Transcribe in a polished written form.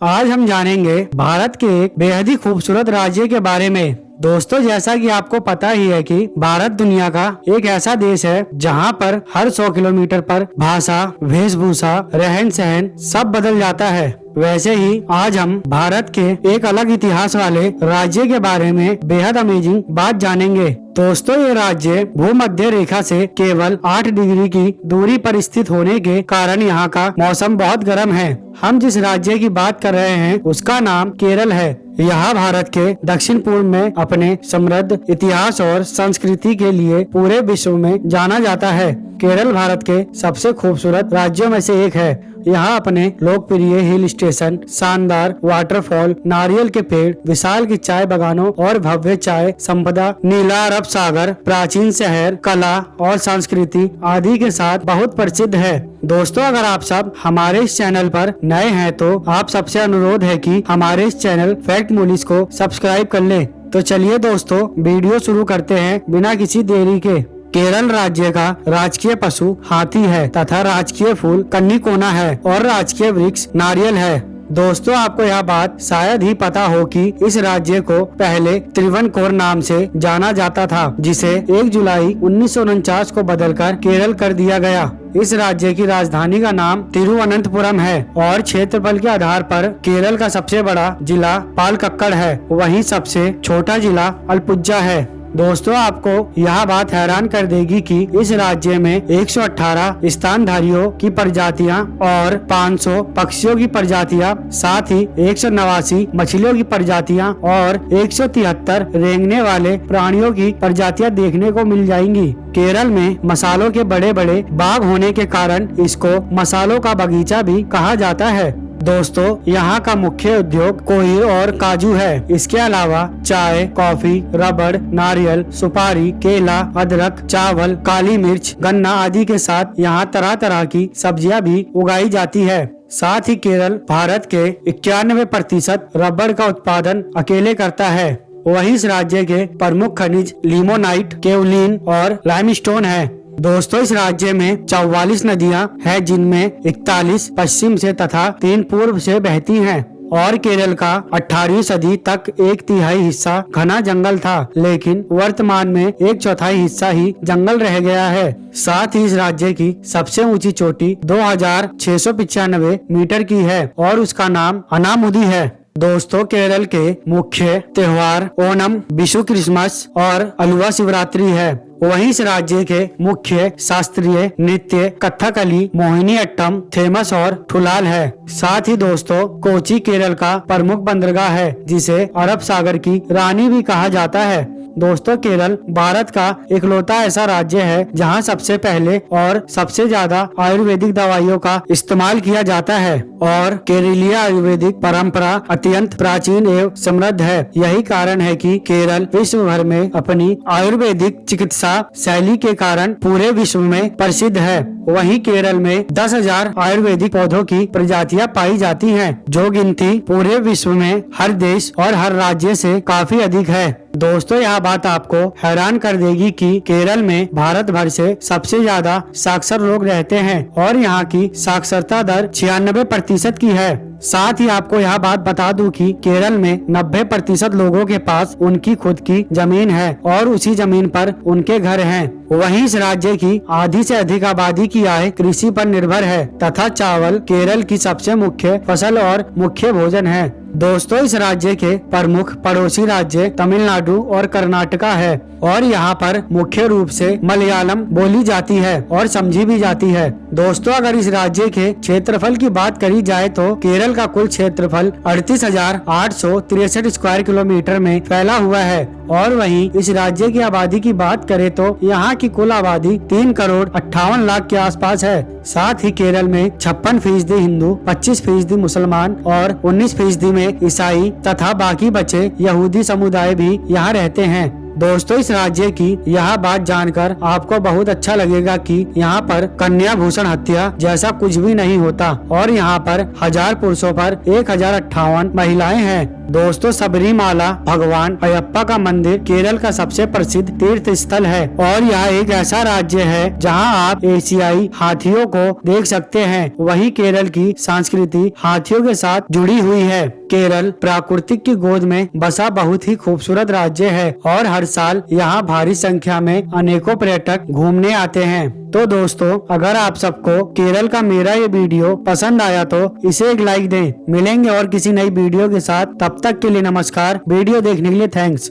आज हम जानेंगे भारत के एक बेहद ही खूबसूरत राज्य के बारे में। दोस्तों, जैसा कि आपको पता ही है कि भारत दुनिया का एक ऐसा देश है जहां पर हर 100 किलोमीटर पर भाषा, वेशभूषा, रहन सहन सब बदल जाता है। वैसे ही आज हम भारत के एक अलग इतिहास वाले राज्य के बारे में बेहद अमेजिंग बात जानेंगे। दोस्तों, ये राज्य भूमध्य रेखा से केवल 8 डिग्री की दूरी पर स्थित होने के कारण यहाँ का मौसम बहुत गर्म है। हम जिस राज्य की बात कर रहे हैं उसका नाम केरल है। यह भारत के दक्षिण पूर्व में अपने समृद्ध इतिहास और संस्कृति के लिए पूरे विश्व में जाना जाता है। केरल भारत के सबसे खूबसूरत राज्यों में से एक है। यहाँ अपने लोकप्रिय हिल स्टेशन, शानदार वाटरफॉल, नारियल के पेड़, विशाल की चाय बागानों और भव्य चाय संपदा, नीला अरब सागर, प्राचीन शहर, कला और संस्कृति आदि के साथ बहुत प्रसिद्ध है। दोस्तों, अगर आप सब हमारे इस चैनल पर नए हैं तो आप सबसे अनुरोध है कि हमारे इस चैनल फैक्ट मूलीज को सब्सक्राइब कर लें। तो चलिए दोस्तों, वीडियो शुरू करते हैं बिना किसी देरी के। केरल राज्य का राजकीय पशु हाथी है तथा राजकीय फूल कन्नीकोना है और राजकीय वृक्ष नारियल है। दोस्तों, आपको यह बात शायद ही पता हो कि इस राज्य को पहले त्रिवनकोर नाम से जाना जाता था, जिसे 1 जुलाई 1949 को बदलकर केरल कर दिया गया। इस राज्य की राजधानी का नाम तिरुवनंतपुरम है और क्षेत्रफल के आधार पर केरल का सबसे बड़ा जिला पालक्कड़ है, वहीं सबसे छोटा जिला अलपुझा है। दोस्तों, आपको यह बात हैरान कर देगी कि इस राज्य में 118 स्तनधारियों की प्रजातियां और 500 पक्षियों की प्रजातियां, साथ ही 189 मछलियों की प्रजातियां और 173 रेंगने वाले प्राणियों की प्रजातियां देखने को मिल जाएंगी। केरल में मसालों के बड़े बड़े बाग होने के कारण इसको मसालों का बगीचा भी कहा जाता है। दोस्तों, यहाँ का मुख्य उद्योग कोई और काजू है। इसके अलावा चाय, कॉफी, रबड़, नारियल, सुपारी, केला, अदरक, चावल, काली मिर्च, गन्ना आदि के साथ यहाँ तरह तरह की सब्जियाँ भी उगाई जाती है। साथ ही केरल भारत के 91% रबड़ का उत्पादन अकेले करता है। वहीं इस राज्य के प्रमुख खनिज लिमोनाइट, केवलिन और लाइमस्टोन है। दोस्तों, इस राज्य में 44 नदियां हैं, जिनमें 41 पश्चिम से तथा 3 पूर्व से बहती हैं। और केरल का 18वीं सदी तक 1/3 हिस्सा घना जंगल था, लेकिन वर्तमान में 1/4 हिस्सा ही जंगल रह गया है। साथ ही इस राज्य की सबसे ऊंची चोटी 2695 मीटर की है और उसका नाम अनामुदी है। दोस्तों, केरल के मुख्य त्योहार ओणम, विशु, क्रिसमस और अलुवा शिवरात्रि है। वहीं इस राज्य के मुख्य शास्त्रीय नृत्य कथकली, मोहिनीअट्टम, थेमस और ठुलाल है। साथ ही दोस्तों, कोची केरल का प्रमुख बंदरगाह है, जिसे अरब सागर की रानी भी कहा जाता है। दोस्तों, केरल भारत का इकलौता ऐसा राज्य है जहां सबसे पहले और सबसे ज्यादा आयुर्वेदिक दवाइयों का इस्तेमाल किया जाता है और केरलीय आयुर्वेदिक परंपरा अत्यंत प्राचीन एवं समृद्ध है। यही कारण है कि केरल विश्व भर में अपनी आयुर्वेदिक चिकित्सा शैली के कारण पूरे विश्व में प्रसिद्ध है। वहीं केरल में 10,000 आयुर्वेदिक पौधों की प्रजातियां पाई जाती हैं, जो गिनती पूरे विश्व में हर देश और हर राज्य से काफी अधिक है। दोस्तों, यह बात आपको हैरान कर देगी कि केरल में भारत भर से सबसे ज्यादा साक्षर लोग रहते हैं और यहाँ की साक्षरता दर 96% की है। साथ ही आपको यह बात बता दूं कि केरल में 90% लोगों के पास उनकी खुद की जमीन है और उसी जमीन पर उनके घर हैं। वहीं इस राज्य की आधी से अधिक आबादी की आय कृषि पर निर्भर है तथा चावल केरल की सबसे मुख्य फसल और मुख्य भोजन है। दोस्तों, इस राज्य के प्रमुख पड़ोसी राज्य तमिलनाडु और कर्नाटका है और यहाँ पर मुख्य रूप से मलयालम बोली जाती है और समझी भी जाती है। दोस्तों, अगर इस राज्य के क्षेत्रफल की बात करी जाए तो केरल का कुल क्षेत्रफल 38,863 स्क्वायर किलोमीटर में फैला हुआ है और वहीं इस राज्य की आबादी की बात करें तो यहाँ की कुल आबादी 3,58,00,000 के आसपास है। साथ ही केरल में 56% हिंदू, 25% मुसलमान और 19% में ईसाई तथा बाकी बचे यहूदी समुदाय भी यहाँ रहते हैं। दोस्तों, इस राज्य की यह बात जानकर आपको बहुत अच्छा लगेगा कि यहाँ पर कन्या भूषण हत्या जैसा कुछ भी नहीं होता और यहाँ पर 1000 पुरुषों पर 1058 महिलाएं हैं। दोस्तों सबरीमाला भगवान अयप्पा का मंदिर केरल का सबसे प्रसिद्ध तीर्थ स्थल है और यह एक ऐसा राज्य है जहां आप एशियाई हाथियों को देख सकते हैं। वहीं केरल की संस्कृति हाथियों के साथ जुड़ी हुई है। केरल प्राकृतिक की गोद में बसा बहुत ही खूबसूरत राज्य है और हर साल यहाँ भारी संख्या में अनेकों पर्यटक घूमने आते हैं। तो दोस्तों अगर आप सबको केरल का मेरा ये वीडियो पसंद आया तो इसे एक लाइक दें। मिलेंगे और किसी नई वीडियो के साथ, तब तक के लिए नमस्कार। वीडियो देखने के लिए थैंक्स।